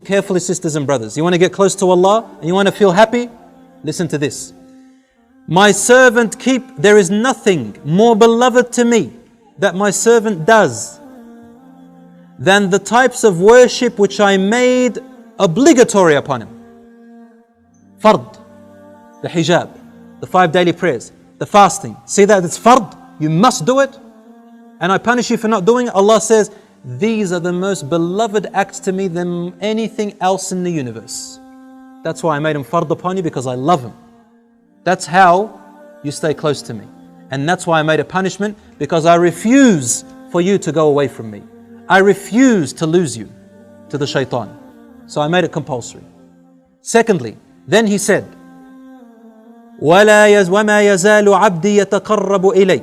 Carefully, sisters and brothers, you want to get close to Allah and you want to feel happy? Listen to this. My servant there is nothing more beloved to me that my servant does than the types of worship which I made obligatory upon him. Fard, the hijab, the 5 daily prayers, the fasting. See that it's fard, you must do it. And I punish you for not doing it. Allah says, these are the most beloved acts to me than anything else in the universe. That's why I made them fard upon you, because I love them. That's how you stay close to me. And that's why I made a punishment, because I refuse for you to go away from me. I refuse to lose you to the shaitan. So I made it compulsory. Secondly, then he said, وَمَا يَزَالُ عَبْدِي يَتَقَرَّبُ إِلَيْ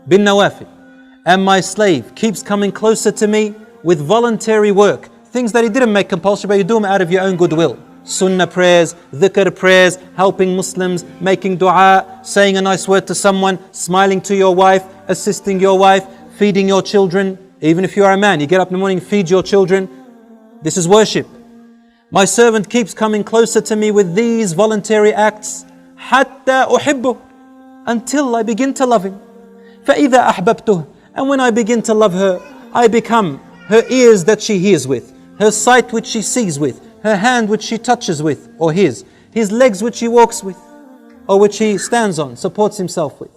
بِالنَّوَافِلِ. And my slave keeps coming closer to me with voluntary work. Things that he didn't make compulsory, but you do them out of your own goodwill. Sunnah prayers, dhikr prayers, helping Muslims, making dua, saying a nice word to someone, smiling to your wife, assisting your wife, feeding your children. Even if you are a man, you get up in the morning, feed your children. This is worship. My servant keeps coming closer to me with these voluntary acts, حَتَّى أُحِبُّهُ, until I begin to love him. فَإِذَا أَحْبَبْتُهُ, and when I begin to love her, I become her ears that she hears with, her sight which she sees with, her hand which she touches with, or his legs which he walks with, or which he stands on, supports himself with.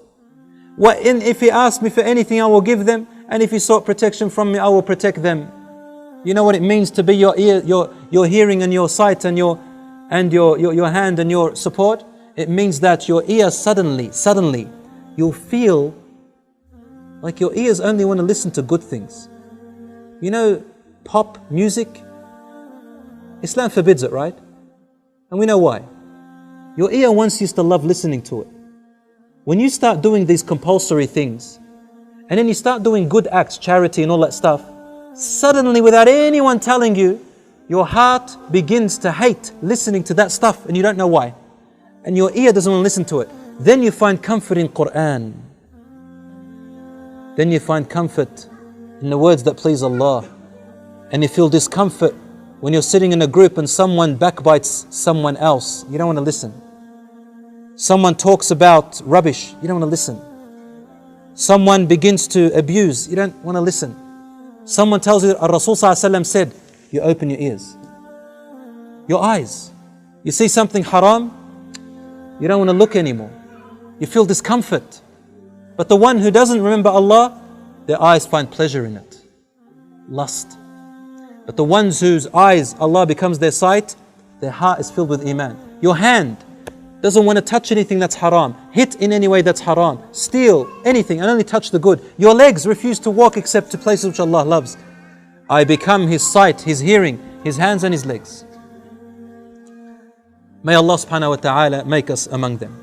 If he asks me for anything, I will give them, and if he sought protection from me, I will protect them. You know what it means to be your ear, your hearing and your sight and your hand and your support? It means that your ear suddenly, you'll feel like your ears only want to listen to good things. You know, pop music, Islam forbids it, right? And we know why. Your ear once used to love listening to it. When you start doing these compulsory things, and then you start doing good acts, charity and all that stuff, suddenly without anyone telling you, your heart begins to hate listening to that stuff and you don't know why. And your ear doesn't want to listen to it. Then you find comfort in Quran. Then you find comfort in the words that please Allah. And you feel discomfort when you're sitting in a group and someone backbites someone else. You don't want to listen. Someone talks about rubbish. You don't want to listen. Someone begins to abuse. You don't want to listen. Someone tells you that Rasul ﷺ said, you open your ears, your eyes. You see something haram, you don't want to look anymore. You feel discomfort. But the one who doesn't remember Allah, their eyes find pleasure in it, lust. But the ones whose eyes Allah becomes their sight, their heart is filled with iman. Your hand doesn't want to touch anything that's haram, hit in any way that's haram, steal anything and only touch the good. Your legs refuse to walk except to places which Allah loves. I become his sight, his hearing, his hands and his legs. May Allah subhanahu wa ta'ala make us among them.